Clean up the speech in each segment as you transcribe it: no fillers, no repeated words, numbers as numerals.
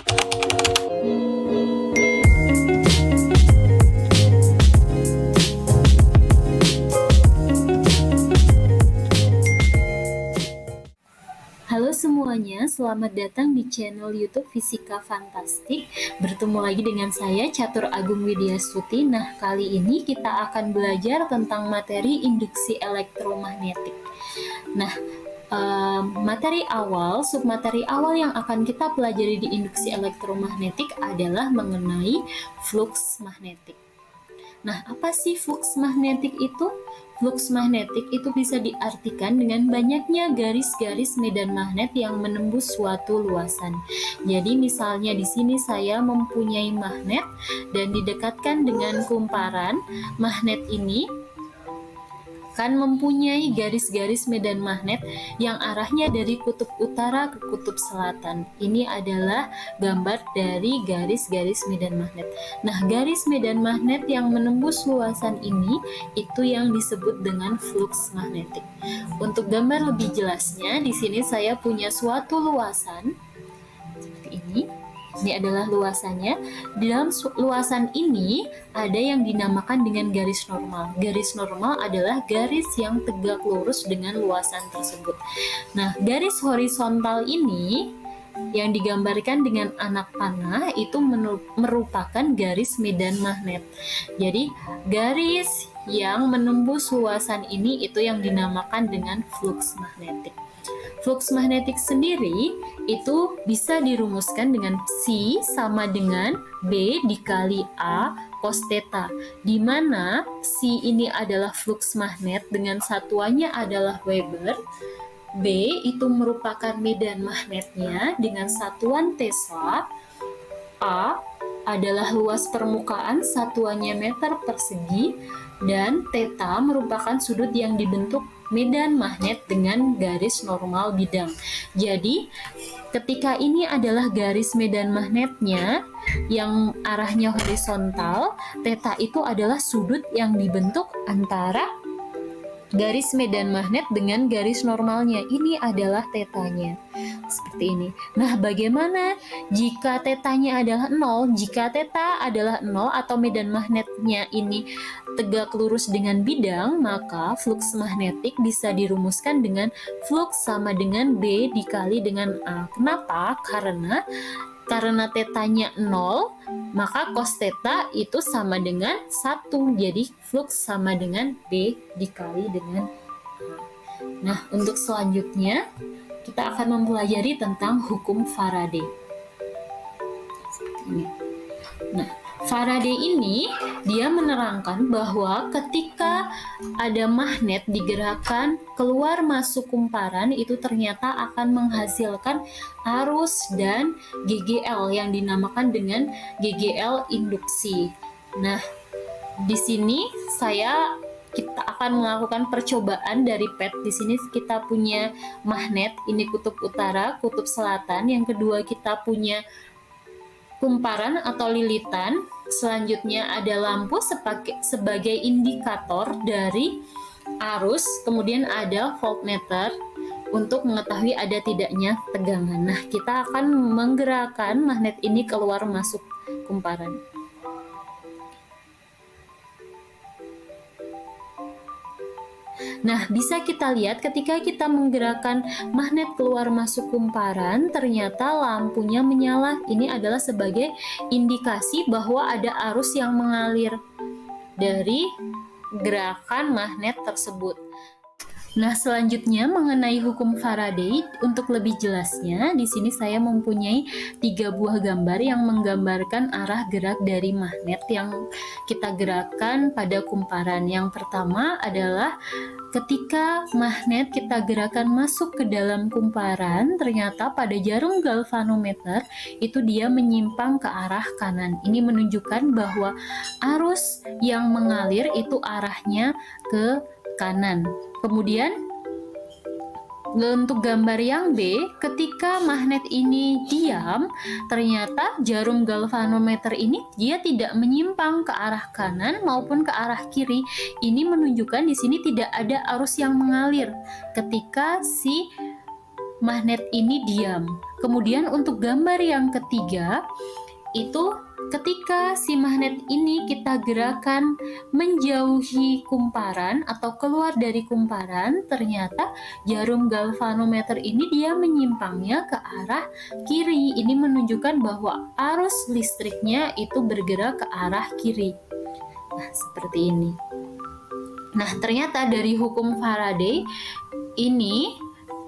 Halo semuanya, selamat datang di channel YouTube Fisika Fantastik. Bertemu lagi dengan saya, Catur Agung Widyastuti. Nah, kali ini kita akan belajar tentang materi induksi elektromagnetik. Nah, materi awal, submateri awal yang akan kita pelajari di induksi elektromagnetik adalah mengenai flux magnetik. Nah, apa sih flux magnetik itu? Flux magnetik itu bisa diartikan dengan banyaknya garis-garis medan magnet yang menembus suatu luasan. Jadi misalnya di sini saya mempunyai magnet dan didekatkan dengan kumparan, magnet ini kan mempunyai garis-garis medan magnet yang arahnya dari kutub utara ke kutub selatan. Ini adalah gambar dari garis-garis medan magnet. Nah, garis medan magnet yang menembus luasan ini itu yang disebut dengan flux magnetik. Untuk gambar lebih jelasnya, di sini saya punya suatu luasan seperti ini. Ini adalah luasannya. Di dalam luasan ini ada yang dinamakan dengan garis normal. Garis normal adalah garis yang tegak lurus dengan luasan tersebut. Nah, garis horizontal ini yang digambarkan dengan anak panah itu merupakan garis medan magnet. Jadi, garis yang menembus luasan ini itu yang dinamakan dengan flux magnetik. Flux magnetik sendiri itu bisa dirumuskan dengan psi sama dengan B dikali A cos theta, di mana psi ini adalah flux magnet dengan satuannya adalah Weber, B itu merupakan medan magnetnya dengan satuan Tesla, A adalah luas permukaan satuannya meter persegi, dan theta merupakan sudut yang dibentuk medan magnet dengan garis normal bidang. Jadi, ketika ini adalah garis medan magnetnya yang arahnya horizontal, theta itu adalah sudut yang dibentuk antara garis medan magnet dengan garis normalnya. Ini adalah tetanya. Seperti ini. Nah, bagaimana jika tetanya adalah 0? Jika theta adalah 0 atau medan magnetnya ini tegak lurus dengan bidang, maka flux magnetik bisa dirumuskan dengan flux sama dengan B dikali dengan A. Kenapa? Karena tetanya 0, maka cos theta itu sama dengan 1. Jadi flux sama dengan B dikali dengan A. Nah, untuk selanjutnya kita akan mempelajari tentang hukum Faraday. Seperti ini. Nah, Faraday ini dia menerangkan bahwa ketika ada magnet digerakkan keluar masuk kumparan itu ternyata akan menghasilkan arus dan GGL yang dinamakan dengan GGL induksi. Nah, di sini kita akan melakukan percobaan dari PET. Di sini kita punya magnet, ini kutub utara, kutub selatan. Yang kedua kita punya kumparan atau lilitan. Selanjutnya ada lampu sebagai indikator dari arus. Kemudian ada voltmeter untuk mengetahui ada tidaknya tegangan. Nah, kita akan menggerakkan magnet ini keluar masuk kumparan. Nah, bisa kita lihat ketika kita menggerakkan magnet keluar masuk kumparan, ternyata lampunya menyala. Ini adalah sebagai indikasi bahwa ada arus yang mengalir dari gerakan magnet tersebut. Nah, selanjutnya mengenai hukum Faraday, untuk lebih jelasnya, di sini saya mempunyai 3 buah gambar yang menggambarkan arah gerak dari magnet yang kita gerakkan pada kumparan. Yang pertama adalah ketika magnet kita gerakan masuk ke dalam kumparan, ternyata pada jarum galvanometer itu dia menyimpang ke arah kanan. Ini menunjukkan bahwa arus yang mengalir itu arahnya ke kanan. Kemudian untuk gambar yang B, ketika magnet ini diam, ternyata jarum galvanometer ini dia tidak menyimpang ke arah kanan maupun ke arah kiri. Ini menunjukkan di sini tidak ada arus yang mengalir ketika si magnet ini diam. Kemudian untuk gambar yang ketiga, itu ketika si magnet ini kita gerakan menjauhi kumparan atau keluar dari kumparan, ternyata jarum galvanometer ini dia menyimpangnya ke arah kiri. Ini menunjukkan bahwa arus listriknya itu bergerak ke arah kiri. Nah, seperti ini. Nah, ternyata dari hukum Faraday ini,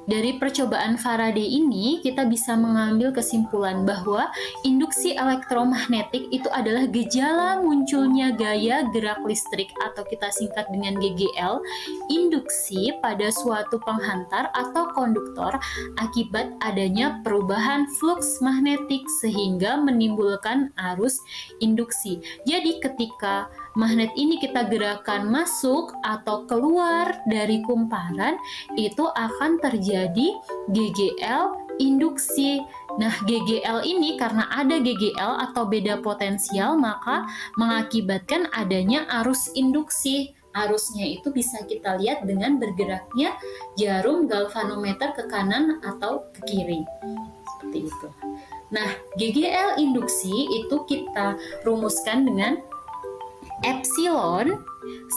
dari percobaan Faraday ini, kita bisa mengambil kesimpulan bahwa induksi elektromagnetik itu adalah gejala munculnya gaya gerak listrik atau kita singkat dengan GGL, induksi pada suatu penghantar atau konduktor akibat adanya perubahan flux magnetik sehingga menimbulkan arus induksi. Jadi ketika magnet ini kita gerakan masuk atau keluar dari kumparan, itu akan terjadi GGL induksi. Nah, GGL ini karena ada GGL atau beda potensial, maka mengakibatkan adanya arus induksi. Arusnya itu bisa kita lihat dengan bergeraknya jarum galvanometer ke kanan atau ke kiri. Seperti itu. Nah, GGL induksi itu kita rumuskan dengan epsilon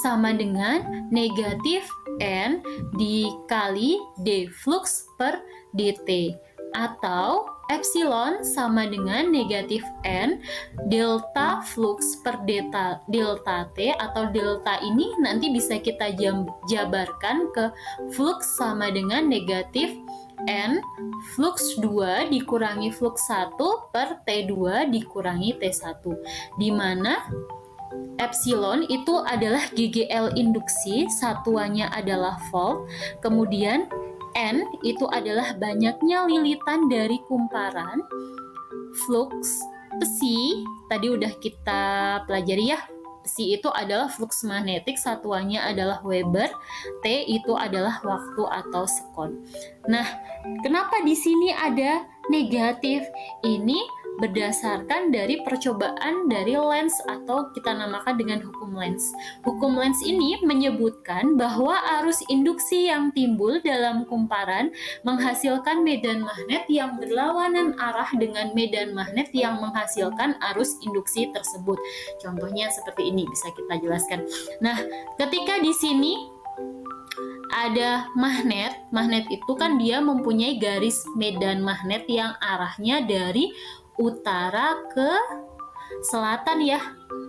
sama dengan negatif N dikali D flux per dt, atau epsilon sama dengan negatif N delta flux per delta T, atau delta ini nanti bisa kita jabarkan ke flux sama dengan negatif N flux 2 dikurangi flux 1 per T2 dikurangi T1, di mana epsilon itu adalah GGL induksi, satuannya adalah volt, kemudian N itu adalah banyaknya lilitan dari kumparan, flux besi, tadi udah kita pelajari ya, besi itu adalah flux magnetik, satuannya adalah Weber, T itu adalah waktu atau sekon. Nah, kenapa di sini ada negatif? Ini berdasarkan dari percobaan dari Lenz atau kita namakan dengan hukum Lenz. Hukum Lenz ini menyebutkan bahwa arus induksi yang timbul dalam kumparan menghasilkan medan magnet yang berlawanan arah dengan medan magnet yang menghasilkan arus induksi tersebut. Contohnya seperti ini bisa kita jelaskan. Nah, ketika di sini ada magnet itu kan dia mempunyai garis medan magnet yang arahnya dari utara ke selatan ya,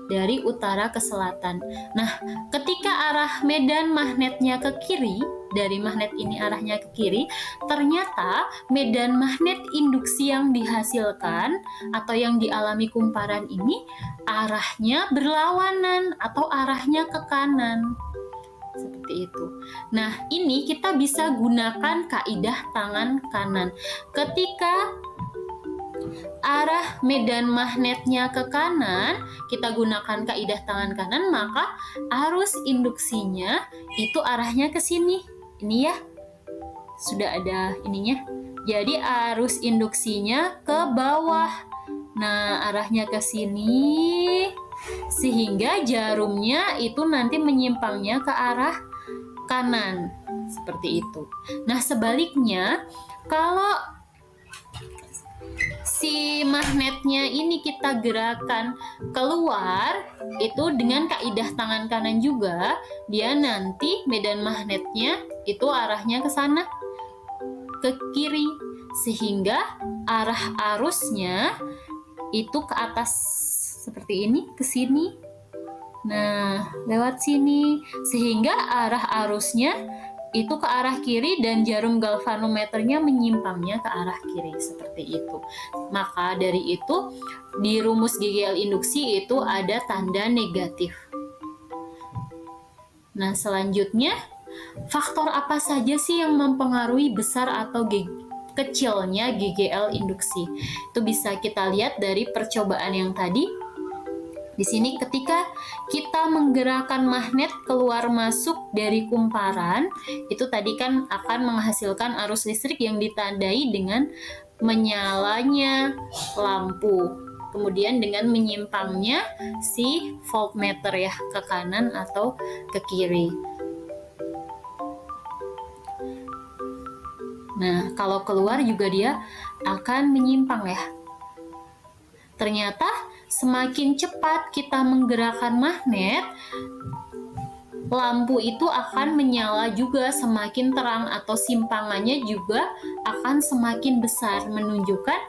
dari utara ke selatan. Nah, ketika arah medan magnetnya ke kiri, dari magnet ini arahnya ke kiri, ternyata medan magnet induksi yang dihasilkan atau yang dialami kumparan ini arahnya berlawanan atau arahnya ke kanan. Seperti itu. Nah, ini kita bisa gunakan kaidah tangan kanan. Ketika arah medan magnetnya ke kanan, kita gunakan kaidah tangan kanan, maka arus induksinya itu arahnya ke sini. Ini ya, sudah ada ininya. Jadi arus induksinya ke bawah. Nah, arahnya ke sini, sehingga jarumnya itu nanti menyimpangnya ke arah kanan. Seperti itu. Nah, sebaliknya, kalau si magnetnya ini kita gerakan keluar, itu dengan kaidah tangan kanan juga, dia nanti medan magnetnya itu arahnya ke sana, ke kiri, sehingga arah arusnya itu ke atas seperti ini, ke sini. Nah, lewat sini, sehingga arah arusnya itu ke arah kiri dan jarum galvanometernya menyimpangnya ke arah kiri, seperti itu. Maka dari itu di rumus GGL induksi itu ada tanda negatif. Nah, selanjutnya faktor apa saja sih yang mempengaruhi besar atau kecilnya GGL induksi? Itu bisa kita lihat dari percobaan yang tadi. Di sini ketika kita menggerakkan magnet keluar masuk dari kumparan, itu tadi kan akan menghasilkan arus listrik yang ditandai dengan menyalanya lampu. Kemudian dengan menyimpangnya si voltmeter ya, ke kanan atau ke kiri. Nah, kalau keluar juga dia akan menyimpang ya. Ternyata semakin cepat kita menggerakkan magnet, lampu itu akan menyala juga semakin terang atau simpangannya juga akan semakin besar, menunjukkan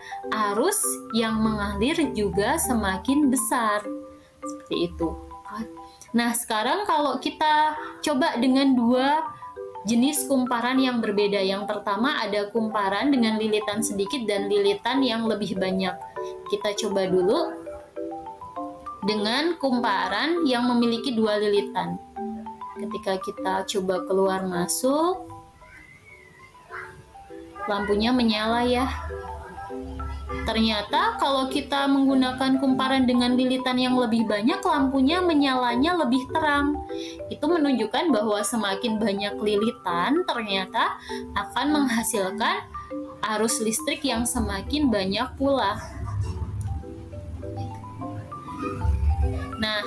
arus yang mengalir juga semakin besar. Seperti itu. Nah, sekarang kalau kita coba dengan dua jenis kumparan yang berbeda. Yang pertama ada kumparan dengan lilitan sedikit dan lilitan yang lebih banyak. Kita coba dulu dengan kumparan yang memiliki dua lilitan. Ketika kita coba keluar masuk, lampunya menyala ya. Ternyata kalau kita menggunakan kumparan dengan lilitan yang lebih banyak, lampunya menyalanya lebih terang. Itu menunjukkan bahwa semakin banyak lilitan ternyata akan menghasilkan arus listrik yang semakin banyak pula. Nah,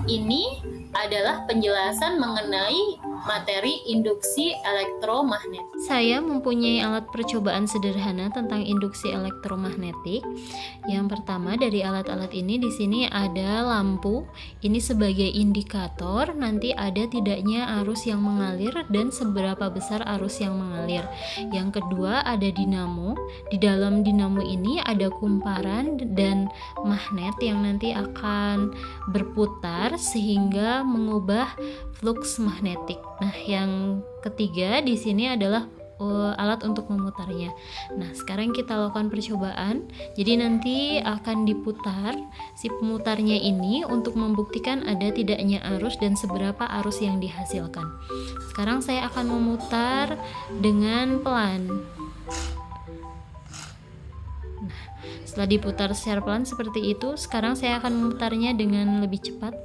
ini adalah penjelasan mengenai materi induksi elektromagnetik. Saya mempunyai alat percobaan sederhana tentang induksi elektromagnetik. Yang pertama, dari alat-alat ini di sini ada lampu. Ini sebagai indikator nanti ada tidaknya arus yang mengalir dan seberapa besar arus yang mengalir. Yang kedua, ada dinamo. Di dalam dinamo ini ada kumparan dan magnet yang nanti akan berputar sehingga mengubah flux magnetik. Nah, yang ketiga di sini adalah alat untuk memutarnya. Nah, sekarang kita lakukan percobaan. Jadi nanti akan diputar si pemutarnya ini untuk membuktikan ada tidaknya arus dan seberapa arus yang dihasilkan. Sekarang saya akan memutar dengan pelan. Nah, setelah diputar secara pelan seperti itu, sekarang saya akan memutarnya dengan lebih cepat.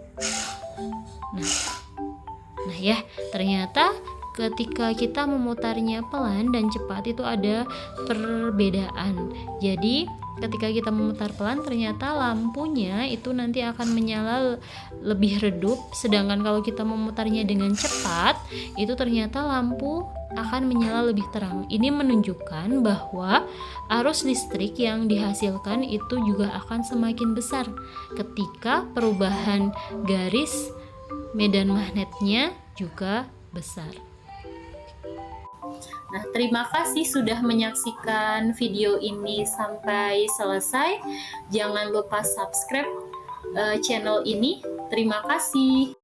Nah ya, ternyata ketika kita memutarnya pelan dan cepat itu ada perbedaan. Jadi ketika kita memutar pelan ternyata lampunya itu nanti akan menyala lebih redup, sedangkan kalau kita memutarnya dengan cepat itu ternyata lampu akan menyala lebih terang. Ini menunjukkan bahwa arus listrik yang dihasilkan itu juga akan semakin besar ketika perubahan garis medan magnetnya juga besar. Nah, terima kasih sudah menyaksikan video ini sampai selesai. Jangan lupa subscribe channel ini. Terima kasih.